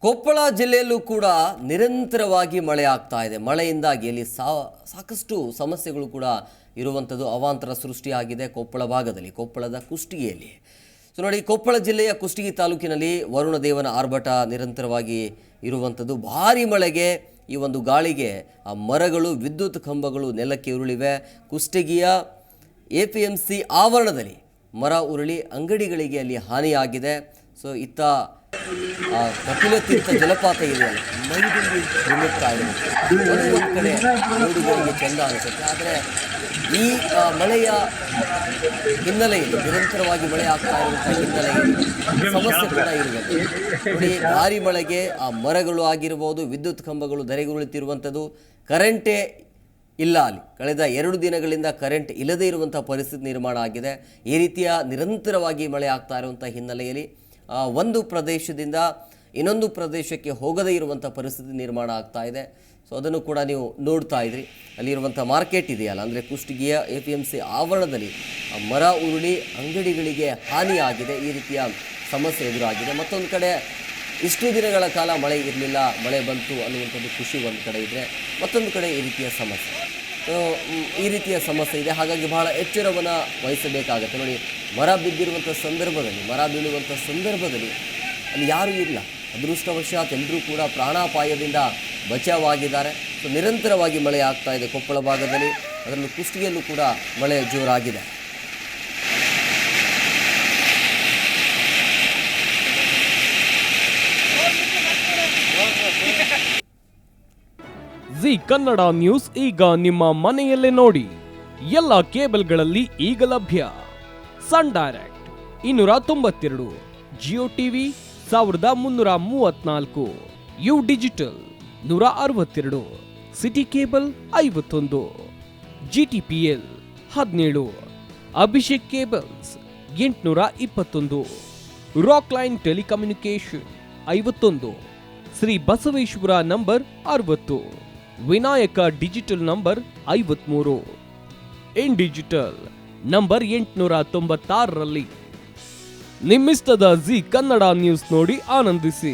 ಕೊಪ್ಪಳ ಜಿಲ್ಲೆಯಲ್ಲೂ ಕೂಡ ನಿರಂತರವಾಗಿ ಮಳೆ ಆಗ್ತಾ ಇದೆ. ಮಳೆಯಿಂದಾಗಿ ಅಲ್ಲಿ ಸಾಕಷ್ಟು ಸಮಸ್ಯೆಗಳು ಕೂಡ ಇರುವಂಥದ್ದು, ಅವಾಂತರ ಸೃಷ್ಟಿಯಾಗಿದೆ ಕೊಪ್ಪಳ ಭಾಗದಲ್ಲಿ, ಕೊಪ್ಪಳದ ಕುಷ್ಟಗಿಯಲ್ಲಿ. ಸೊ ನೋಡಿ, ಕೊಪ್ಪಳ ಜಿಲ್ಲೆಯ ಕುಷ್ಟಗಿ ತಾಲೂಕಿನಲ್ಲಿ ವರುಣ ದೇವನ ಆರ್ಭಟ ನಿರಂತರವಾಗಿ ಇರುವಂಥದ್ದು. ಭಾರಿ ಮಳೆಗೆ, ಈ ಒಂದು ಗಾಳಿಗೆ ಆ ಮರಗಳು, ವಿದ್ಯುತ್ ಕಂಬಗಳು ನೆಲಕ್ಕೆ ಉರುಳಿವೆ. ಕುಷ್ಟಗಿಯ APMC ಆವರಣದಲ್ಲಿ ಮರ ಉರುಳಿ ಅಂಗಡಿಗಳಿಗೆ ಅಲ್ಲಿ ಹಾನಿಯಾಗಿದೆ. ಸೊ ಇತ್ತ ಕಪಿಲತೀರ್ಥ ಜಲಪಾತ ಇದೆಯಲ್ಲ, ಮೈದುಂಬಿ ಧುಮುಕ್ತಾ ಇರುತ್ತೆ. ಒಂದು ಕಡೆ ನೋಡುಗರಿಗೆ ಚೆಂದ ಅನಿಸುತ್ತೆ. ಆದರೆ ಈ ಮಳೆಯ ಹಿನ್ನೆಲೆಯಲ್ಲಿ, ನಿರಂತರವಾಗಿ ಮಳೆ ಆಗ್ತಾ ಇರುವಂಥ ಹಿನ್ನೆಲೆಯಲ್ಲಿ ಸಮಸ್ಯೆ ಕೂಡ ಇರುವಂಥದ್ದು. ನೋಡಿ, ಭಾರಿ ಮಳೆಗೆ ಆ ಮರಗಳು ಆಗಿರ್ಬೋದು, ವಿದ್ಯುತ್ ಕಂಬಗಳು ಧರೆಗುರುಳುತ್ತಿರುವಂಥದ್ದು. ಕರೆಂಟೇ ಇಲ್ಲ ಅಲ್ಲಿ. ಕಳೆದ 2 ದಿನಗಳಿಂದ ಕರೆಂಟ್ ಇಲ್ಲದೇ ಇರುವಂಥ ಪರಿಸ್ಥಿತಿ ನಿರ್ಮಾಣ ಆಗಿದೆ. ಈ ರೀತಿಯ ನಿರಂತರವಾಗಿ ಮಳೆ ಆಗ್ತಾ ಇರುವಂಥ ಹಿನ್ನೆಲೆಯಲ್ಲಿ ಒಂದು ಪ್ರದೇಶದಿಂದ ಇನ್ನೊಂದು ಪ್ರದೇಶಕ್ಕೆ ಹೋಗದೇ ಇರುವಂಥ ಪರಿಸ್ಥಿತಿ ನಿರ್ಮಾಣ ಆಗ್ತಾ ಇದೆ. ಸೊ ಅದನ್ನು ಕೂಡ ನೀವು ನೋಡ್ತಾ ಇದ್ರಿ. ಅಲ್ಲಿರುವಂಥ ಮಾರ್ಕೆಟ್ ಇದೆಯಲ್ಲ, ಅಂದರೆ ಕುಷ್ಟಗಿಯ APMC ಆವರಣದಲ್ಲಿ ಮರ ಉರುಳಿ ಅಂಗಡಿಗಳಿಗೆ ಹಾನಿಯಾಗಿದೆ. ಈ ರೀತಿಯ ಸಮಸ್ಯೆ ಎದುರಾಗಿದೆ. ಮತ್ತೊಂದು ಕಡೆ ಇಷ್ಟು ದಿನಗಳ ಕಾಲ ಮಳೆ ಇರಲಿಲ್ಲ, ಮಳೆ ಬಂತು ಅನ್ನುವಂಥದ್ದು ಖುಷಿ ಒಂದು ಕಡೆ ಇದ್ದರೆ, ಮತ್ತೊಂದು ಕಡೆ ಈ ರೀತಿಯ ಸಮಸ್ಯೆ. ಈ ರೀತಿಯ ಸಮಸ್ಯೆ ಇದೆ. ಹಾಗಾಗಿ ಬಹಳ ಎಚ್ಚರವನ್ನು ವಹಿಸಬೇಕಾಗತ್ತೆ. ನೋಡಿ, ಮರ ಬಿದ್ದಿರುವಂಥ ಸಂದರ್ಭದಲ್ಲಿ, ಮರ ಬೀಳುವಂಥ ಸಂದರ್ಭದಲ್ಲಿ ಅಲ್ಲಿ ಯಾರೂ ಇಲ್ಲ. ಅದೃಷ್ಟವಶಾತ್ ಎಲ್ಲರೂ ಕೂಡ ಪ್ರಾಣಾಪಾಯದಿಂದ ಬಚಾವಾಗಿದ್ದಾರೆ. ಸೊ ನಿರಂತರವಾಗಿ ಮಳೆ ಆಗ್ತಾ ಇದೆ ಕೊಪ್ಪಳ ಭಾಗದಲ್ಲಿ, ಅದರಲ್ಲೂ ಕುಷ್ಟಗಿಯಲ್ಲೂ ಕೂಡ ಮಳೆ ಜೋರಾಗಿದೆ. ಜಿ ಕನ್ನಡ ನ್ಯೂಸ್ ಈಗ ನಿಮ್ಮ ಮನೆಯಲ್ಲೇ ನೋಡಿ. ಎಲ್ಲ ಕೇಬಲ್ಗಳಲ್ಲಿ ಈಗ ಲಭ್ಯ. Sun Direct 292, Jio TV 1334, U Digital 162, City Cable 51, GTPL 17, Abhishek Cables 821, Rockline Telecommunication 51, Shri Basaveshwara number 60, Vinayaka Digital number 53, In Digital number 896ರಲ್ಲಿ ನಿಮ್ಮಿಸ್ತದ ಜಿ ಕನ್ನಡ ನ್ಯೂಸ್ ನೋಡಿ ಆನಂದಿಸಿ.